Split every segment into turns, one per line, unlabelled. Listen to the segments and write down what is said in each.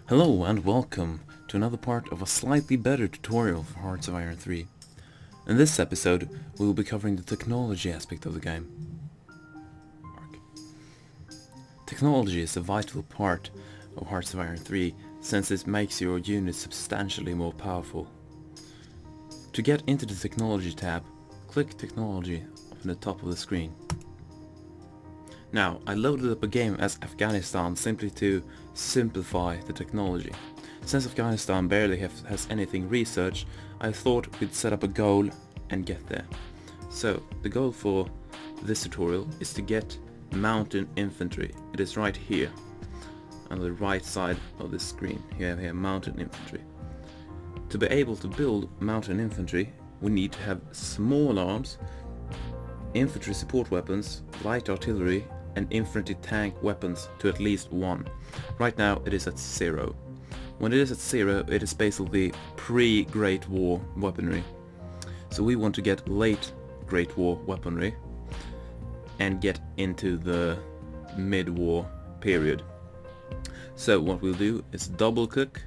Hello and welcome to another part of a slightly better tutorial for Hearts of Iron 3. In this episode we will be covering the technology aspect of the game. Technology is a vital part of Hearts of Iron 3 since it makes your unit substantially more powerful. To get into the technology tab, click technology up in the top of the screen. Now, I loaded up a game as Afghanistan simply to simplify the technology. Since Afghanistan barely has anything researched, I thought we'd set up a goal and get there. So, the goal for this tutorial is to get mountain infantry. It is right here, on the right side of the screen. You have here mountain infantry. To be able to build mountain infantry, we need to have small arms, infantry support weapons, light artillery, and infantry tank weapons to at least 1. Right now it is at 0. When it is at 0, it is basically pre-Great War weaponry. So we want to get late Great War weaponry and get into the mid-war period. So what we'll do is double click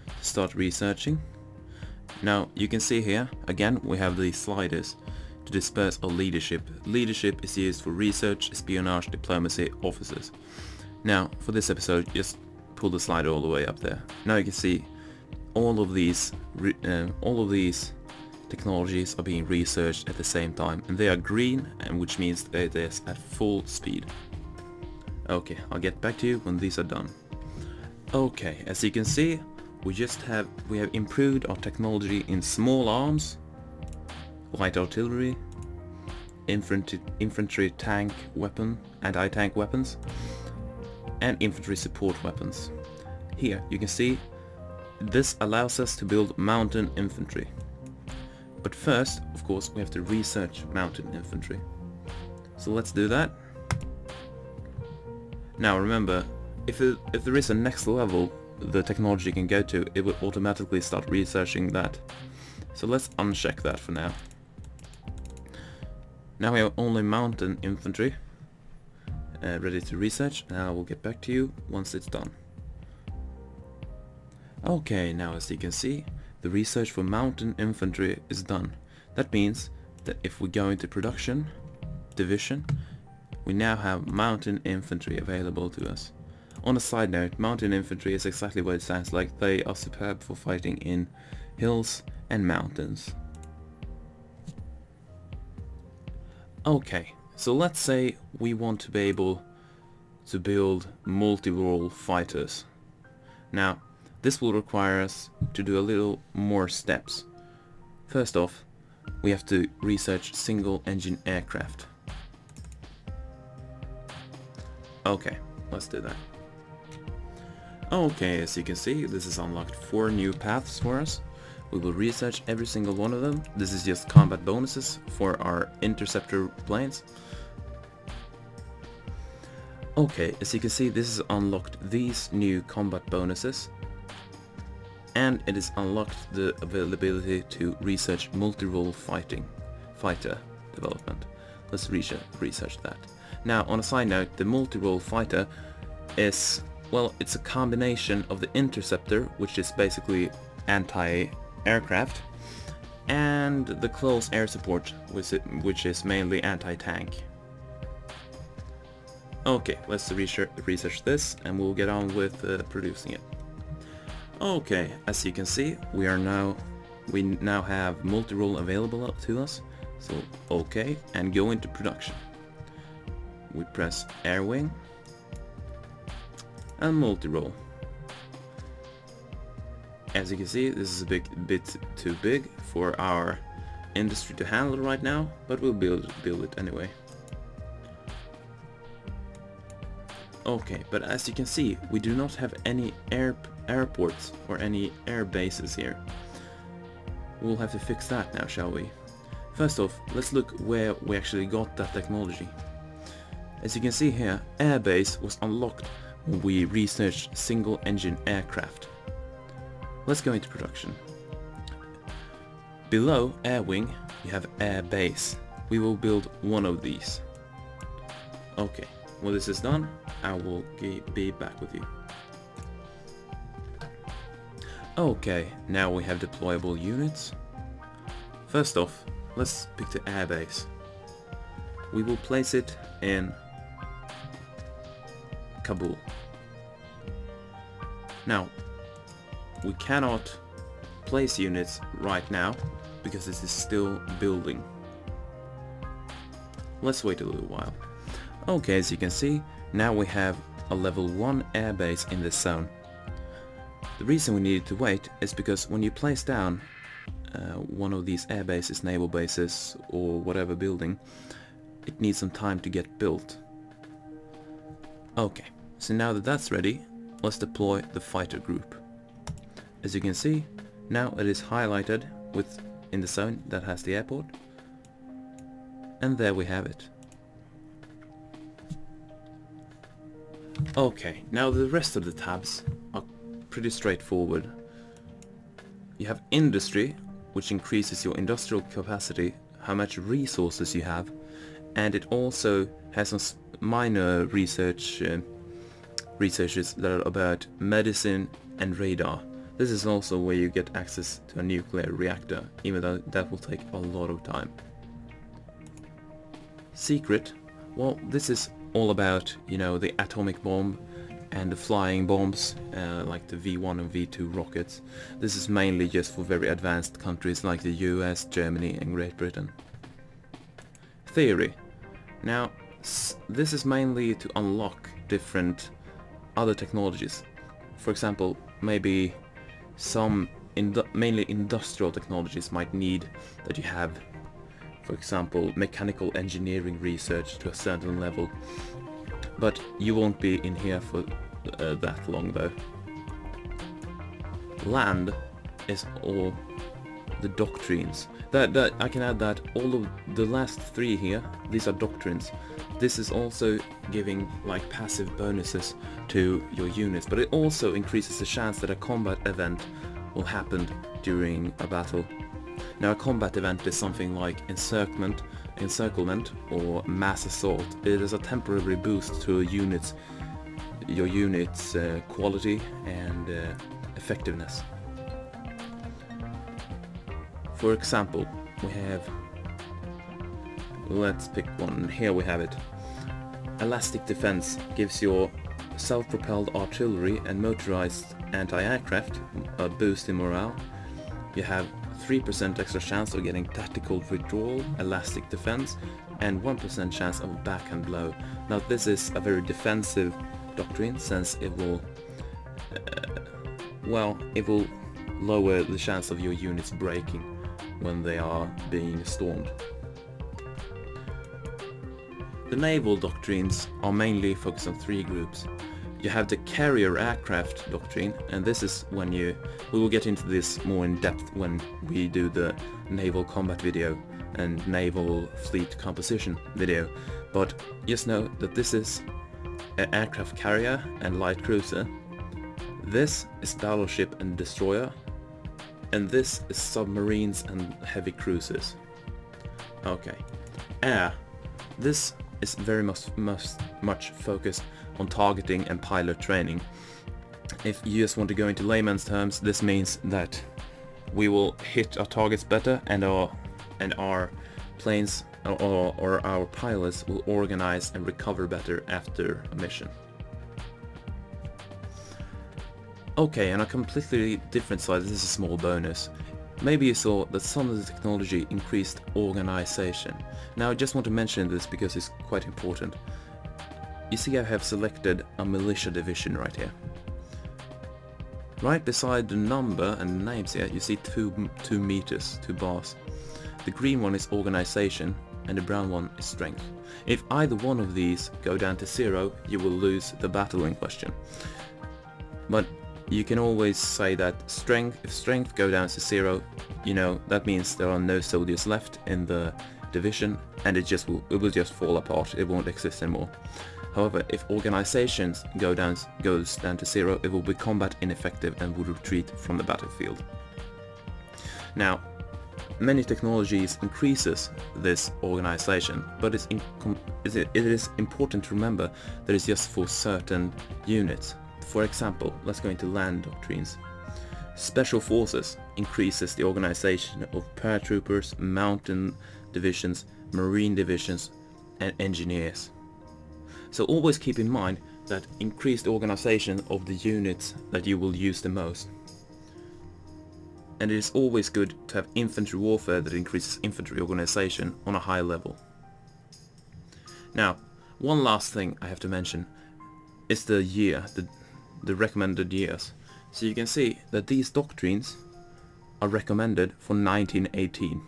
to start researching. Now you can see here again we have the sliders to disperse our leadership. Leadership is used for research, espionage, diplomacy, officers. Now for this episode just pull the slider all the way up there. Now you can see all of these technologies are being researched at the same time, and they are green, and which means that it is at full speed. Okay, I'll get back to you when these are done. Okay, as you can see we have improved our technology in small arms, light artillery, infantry tank weapon, anti-tank weapons, and infantry support weapons. Here you can see this allows us to build mountain infantry. But first, of course, we have to research mountain infantry. So let's do that. Now remember, if there is a next level the technology can go to, it will automatically start researching that. So let's uncheck that for now. Now we have only mountain infantry ready to research, and I will get back to you once it's done. Okay, now as you can see, the research for mountain infantry is done. That means that if we go into production, division, we now have mountain infantry available to us. On a side note, mountain infantry is exactly what it sounds like. They are superb for fighting in hills and mountains. Okay, so let's say we want to be able to build multi-role fighters. Now, this will require us to do a little more steps. First off, we have to research single-engine aircraft. Okay, let's do that. Okay, as you can see, this has unlocked 4 new paths for us. We will research every single one of them. This is just combat bonuses for our interceptor planes. Okay, as you can see, this has unlocked these new combat bonuses, and it has unlocked the availability to research multi-role fighter development. Let's research that. Now, on a side note, the multi-role fighter is, well, it's a combination of the interceptor, which is basically anti-aircraft, and the close air support, which is mainly anti-tank. Okay, let's research this, and we'll get on with producing it. Okay, as you can see, we now have multi-role available to us. So okay, and go into production. We press air wing and multi-role. As you can see, this is a bit too big for our industry to handle right now, but we'll build it anyway. Okay, but as you can see, we do not have any airports or any air bases here. We'll have to fix that now, shall we? First off, let's look where we actually got that technology. As you can see here, airbase was unlocked when we researched single-engine aircraft. Let's go into production. Below air wing, you have air base. We will build one of these. Okay, when this is done, I will be back with you. Okay, now we have deployable units. First off, let's pick the airbase. We will place it in Kabul. Now, we cannot place units right now because this is still building. Let's wait a little while. Okay, as you can see, now we have a level 1 airbase in this zone. The reason we needed to wait is because when you place down one of these air bases, naval bases, or whatever building, it needs some time to get built. Okay, so now that that's ready, let's deploy the fighter group. As you can see, now it is highlighted in the zone that has the airport, and there we have it. Okay, now the rest of the tabs are pretty straightforward. You have industry, which increases your industrial capacity, how much resources you have, and it also has some minor researches that are about medicine and radar. This is also where you get access to a nuclear reactor, even though that will take a lot of time. Secret, well, this is all about, you know, the atomic bomb and the flying bombs, like the V1 and V2 rockets. This is mainly just for very advanced countries like the US, Germany and Great Britain. Theory. Now, this is mainly to unlock different other technologies. For example, maybe some mainly industrial technologies might need that you have, for example, mechanical engineering research to a certain level. But you won't be in here for that long though. Land is all the doctrines. That I can add that all of the last three here, these are doctrines. This is also giving like passive bonuses to your units, but it also increases the chance that a combat event will happen during a battle. Now a combat event is something like encirclement or mass assault. It is a temporary boost to your unit's quality and effectiveness. For example, we have, let's pick one, here we have it. Elastic defense gives your self-propelled artillery and motorized anti-aircraft a boost in morale. You have 3% extra chance of getting tactical withdrawal, elastic defense, and 1% chance of backhand blow. Now this is a very defensive doctrine, since it will it will lower the chance of your units breaking when they are being stormed. The naval doctrines are mainly focused on three groups. You have the carrier aircraft doctrine, and this is when we will get into this more in depth when we do the naval combat video and naval fleet composition video, but just know that this is an aircraft carrier and light cruiser, this is battleship and destroyer, and this is submarines and heavy cruisers. Okay, air, this is very much focused on targeting and pilot training. If you just want to go into layman's terms, this means that we will hit our targets better, and our planes or our pilots will organize and recover better after a mission. Okay, on a completely different side, this is a small bonus. Maybe you saw that some of the technology increased organization. Now I just want to mention this because it's quite important. You see I have selected a militia division right here. Right beside the number and the names here, you see two meters, two bars. The green one is organization and the brown one is strength. If either one of these go down to 0, you will lose the battle in question. But you can always say that if strength go down to 0, you know, that means there are no soldiers left in the division, and it will just fall apart, it won't exist anymore. However, if organizations goes down to 0, it will be combat ineffective and would retreat from the battlefield. Now, many technologies increases this organization, but it is important to remember that it's just for certain units. For example, let's go into land doctrines. Special forces increases the organization of paratroopers, mountain divisions, marine divisions, and engineers. So always keep in mind that increased organization of the units that you will use the most. And it is always good to have infantry warfare that increases infantry organization on a high level. Now, one last thing I have to mention is the year, the recommended years. So you can see that these doctrines are recommended for 1918.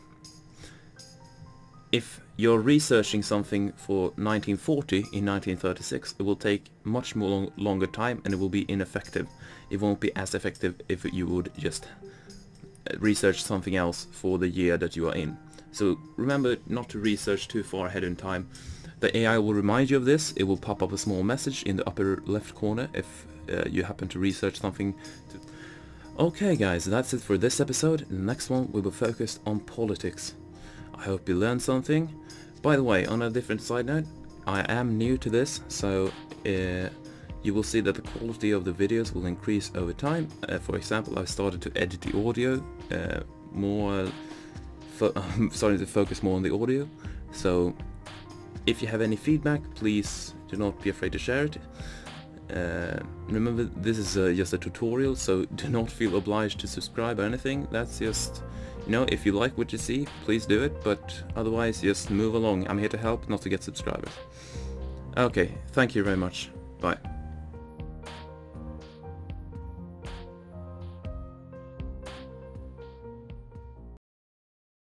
If you're researching something for 1940 in 1936, it will take much more longer time and it will be ineffective. It won't be as effective if you would just research something else for the year that you are in. So remember not to research too far ahead in time. The AI will remind you of this. It will pop up a small message in the upper left corner if you happen to research something. Okay guys, that's it for this episode. In the next one we will focus on politics. I hope you learned something. By the way, on a different side note, I am new to this, so you will see that the quality of the videos will increase over time. For example, I've started to edit the audio more, I'm starting to focus more on the audio. So if you have any feedback, please do not be afraid to share it. Remember, this is just a tutorial, so do not feel obliged to subscribe or anything. That's just, you know, if you like what you see, please do it, but otherwise just move along. I'm here to help, not to get subscribers. Okay, thank you very much. Bye.